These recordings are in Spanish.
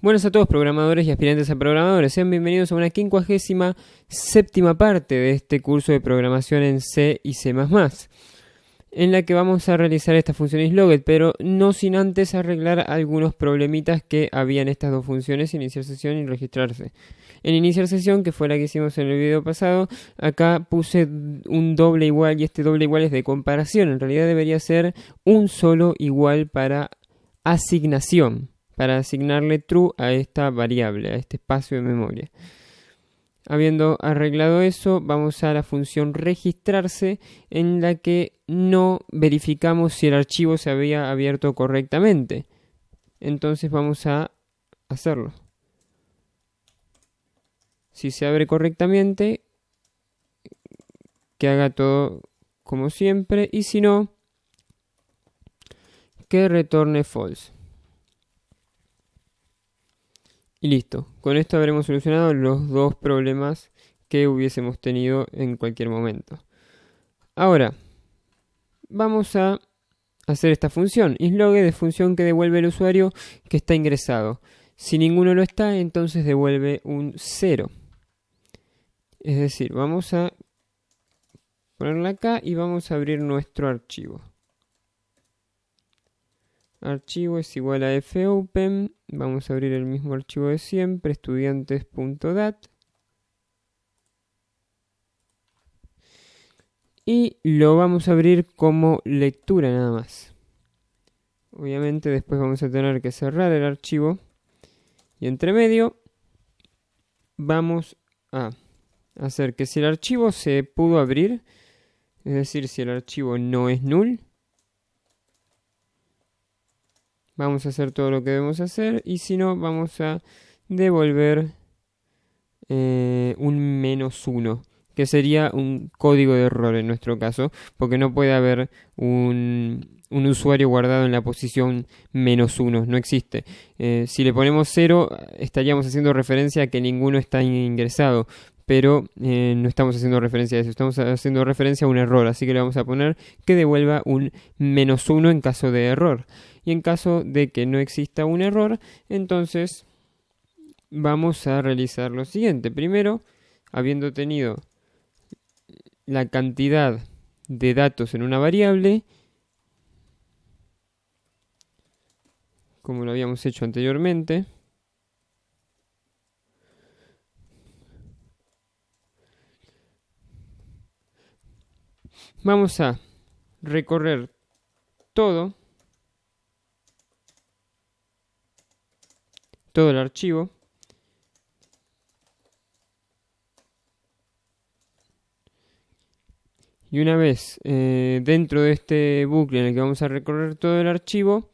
Buenas a todos programadores y aspirantes a programadores, sean bienvenidos a una 57ª parte de este curso de programación en C y C++, en la que vamos a realizar esta función isLogged, pero no sin antes arreglar algunos problemitas que había en estas dos funciones, iniciar sesión y registrarse. En iniciar sesión, que fue la que hicimos en el video pasado, acá puse un doble igual y este doble igual es de comparación. En realidad debería ser un solo igual para asignación, para asignarle true a esta variable, a este espacio de memoria. Habiendo arreglado eso, vamos a la función registrarse, en la que no verificamos si el archivo se había abierto correctamente. Entonces vamos a hacerlo. Si se abre correctamente, que haga todo como siempre, y si no, que retorne false. Y listo, con esto habremos solucionado los dos problemas que hubiésemos tenido en cualquier momento. Ahora, vamos a hacer esta función. isLogged es función que devuelve el usuario que está ingresado. Si ninguno lo está, entonces devuelve un 0. Es decir, vamos a ponerla acá y vamos a abrir nuestro archivo. Archivo es igual a fopen. Vamos a abrir el mismo archivo de siempre, estudiantes.dat. Y lo vamos a abrir como lectura nada más. Obviamente después vamos a tener que cerrar el archivo. Y entre medio vamos a hacer que si el archivo se pudo abrir, es decir, si el archivo no es null, vamos a hacer todo lo que debemos hacer, y si no, vamos a devolver un -1, que sería un código de error en nuestro caso, porque no puede haber un usuario guardado en la posición -1, no existe. Si le ponemos 0, estaríamos haciendo referencia a que ninguno está ingresado, pero no estamos haciendo referencia a eso, estamos haciendo referencia a un error, así que le vamos a poner que devuelva un -1 en caso de error. Y en caso de que no exista un error, entonces vamos a realizar lo siguiente. Primero, habiendo tenido la cantidad de datos en una variable, como lo habíamos hecho anteriormente, vamos a recorrer todo el archivo y una vez dentro de este bucle en el que vamos a recorrer todo el archivo,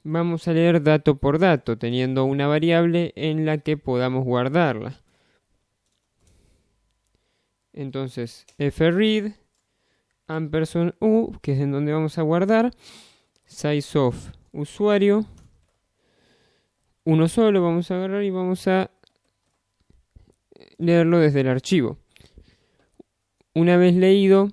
vamos a leer dato por dato, teniendo una variable en la que podamos guardarla. Entonces fread &u, que es en donde vamos a guardar, size of usuario, uno solo, vamos a agarrar y vamos a leerlo desde el archivo. Una vez leído,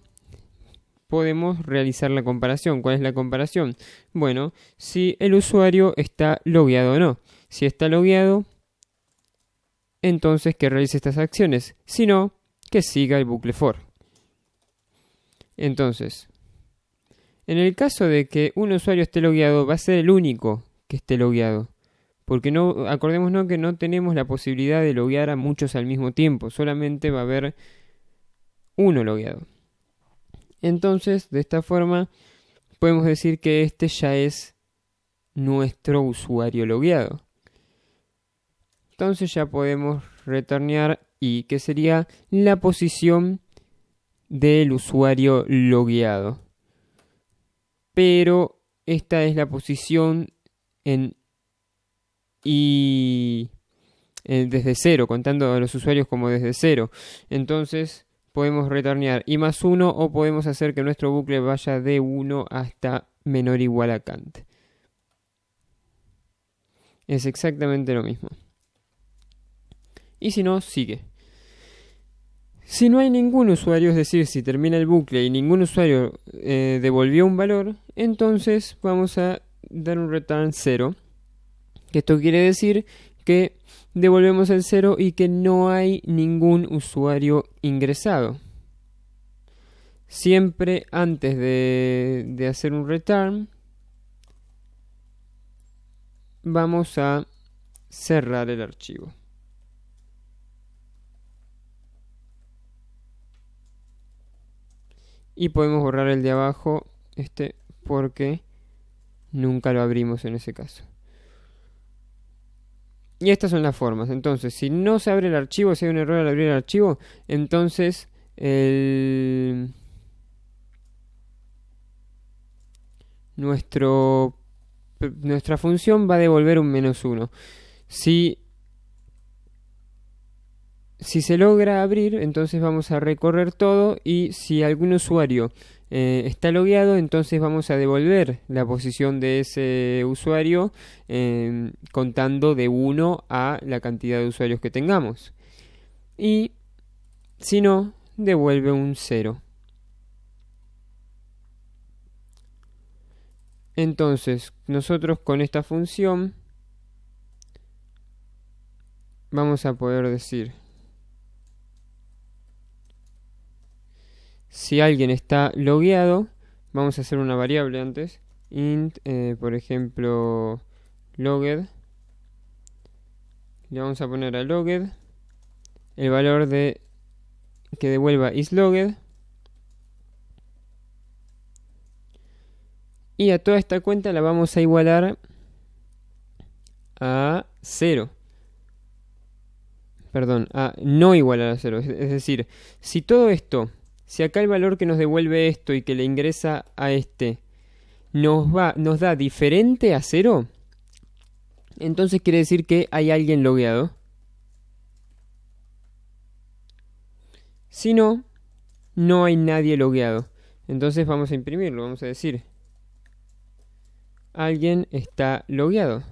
podemos realizar la comparación. ¿Cuál es la comparación? Bueno, si el usuario está logueado o no. Si está logueado, entonces que realice estas acciones. Si no, que siga el bucle for. Entonces, en el caso de que un usuario esté logueado, va a ser el único que esté logueado. Porque no, acordémonos que no tenemos la posibilidad de loguear a muchos al mismo tiempo. Solamente va a haber uno logueado. Entonces, de esta forma, podemos decir que este ya es nuestro usuario logueado. Entonces ya podemos retornear y que sería la posición del usuario logueado. Pero esta es la posición en desde 0, contando a los usuarios como desde 0. Entonces podemos retornear i+1 o podemos hacer que nuestro bucle vaya de 1 hasta menor o igual a Kant. Es exactamente lo mismo. Y si no, sigue. Si no hay ningún usuario, es decir, si termina el bucle y ningún usuario devolvió un valor, entonces vamos a dar un return 0, Que esto quiere decir que devolvemos el 0 y que no hay ningún usuario ingresado. Siempre antes de hacer un return, vamos a cerrar el archivo. Y podemos borrar el de abajo, porque nunca lo abrimos en ese caso. Y estas son las formas. Entonces, si no se abre el archivo, si hay un error al abrir el archivo, entonces nuestra función va a devolver un -1. Si se logra abrir, entonces vamos a recorrer todo, y si algún usuario está logueado, entonces vamos a devolver la posición de ese usuario contando de 1 a la cantidad de usuarios que tengamos. Y si no, devuelve un 0. Entonces, nosotros con esta función vamos a poder decir: si alguien está logueado, vamos a hacer una variable antes, int, por ejemplo, logged. Le vamos a poner a logged el valor que devuelva isLogged, y a toda esta cuenta la vamos a igualar a 0. Perdón, a no igualar a 0. Es decir, si todo esto, si acá el valor que nos devuelve esto y que le ingresa a nos da diferente a 0, entonces quiere decir que hay alguien logueado. Si no, no hay nadie logueado. Entonces vamos a imprimirlo, vamos a decir: alguien está logueado.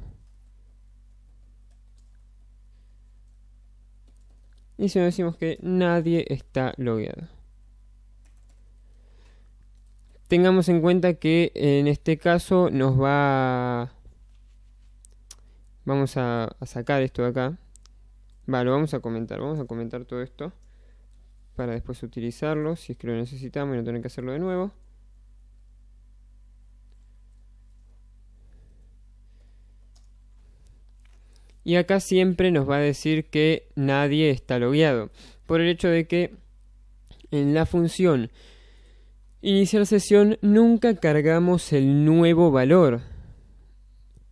Y si no, decimos que nadie está logueado. Tengamos en cuenta que en este caso vamos a sacar esto de acá. Lo vamos a comentar. Vamos a comentar todo esto para después utilizarlo, si es que lo necesitamos y no tener que hacerlo de nuevo. Y acá siempre nos va a decir que nadie está logueado, por el hecho de que en la función iniciar sesión nunca cargamos el nuevo valor.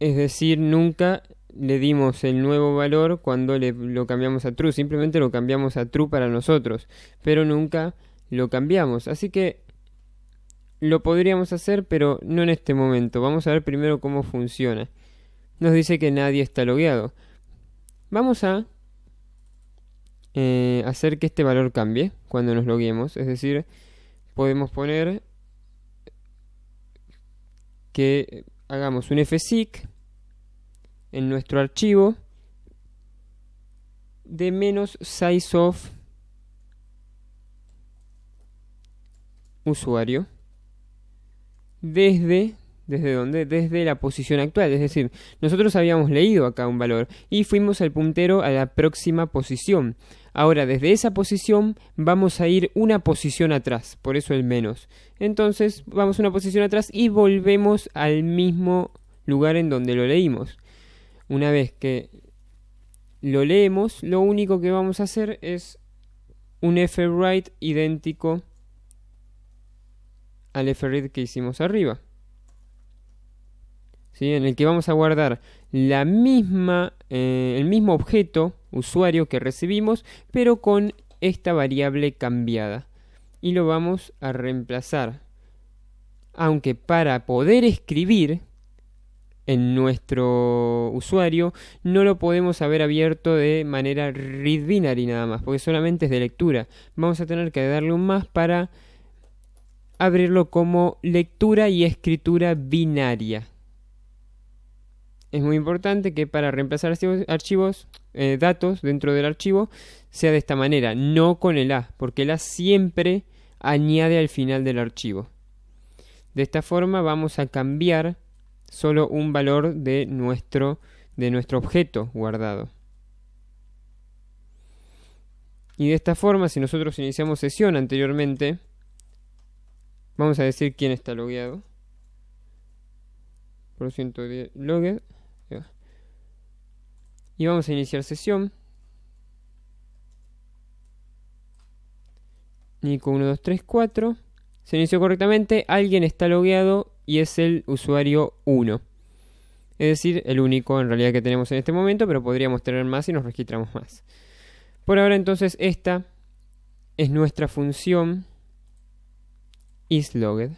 Es decir, nunca le dimos el nuevo valor cuando lo cambiamos a true. Simplemente lo cambiamos a true para nosotros, pero nunca lo cambiamos. Así que lo podríamos hacer, pero no en este momento. Vamos a ver primero cómo funciona. Nos dice que nadie está logueado. Vamos a hacer que este valor cambie cuando nos loguemos. Es decir, podemos poner que hagamos un fseek en nuestro archivo de -sizeOf usuario ¿desde dónde? Desde la posición actual. Es decir, nosotros habíamos leído acá un valor y fuimos al puntero a la próxima posición. Ahora, desde esa posición vamos a ir una posición atrás, por eso el menos. Entonces, vamos una posición atrás y volvemos al mismo lugar en donde lo leímos. Una vez que lo leemos, lo único que vamos a hacer es un fwrite idéntico al fread que hicimos arriba, ¿sí? En el que vamos a guardar el mismo objeto usuario que recibimos, pero con esta variable cambiada, y lo vamos a reemplazar. Aunque para poder escribir en nuestro usuario no lo podemos haber abierto de manera read binary nada más, porque solamente es de lectura. Vamos a tener que darle un más para abrirlo como lectura y escritura binaria. Es muy importante que para reemplazar datos dentro del archivo sea de esta manera, no con el A, porque el A siempre añade al final del archivo. De esta forma vamos a cambiar solo un valor de de nuestro objeto guardado. Y de esta forma, si nosotros iniciamos sesión anteriormente, vamos a decir quién está logueado. Por 110 logged. Y vamos a iniciar sesión. Nico 1234. Se inició correctamente. Alguien está logueado y es el usuario 1. Es decir, el único en realidad que tenemos en este momento, pero podríamos tener más si nos registramos más. Por ahora entonces esta es nuestra función isLogged.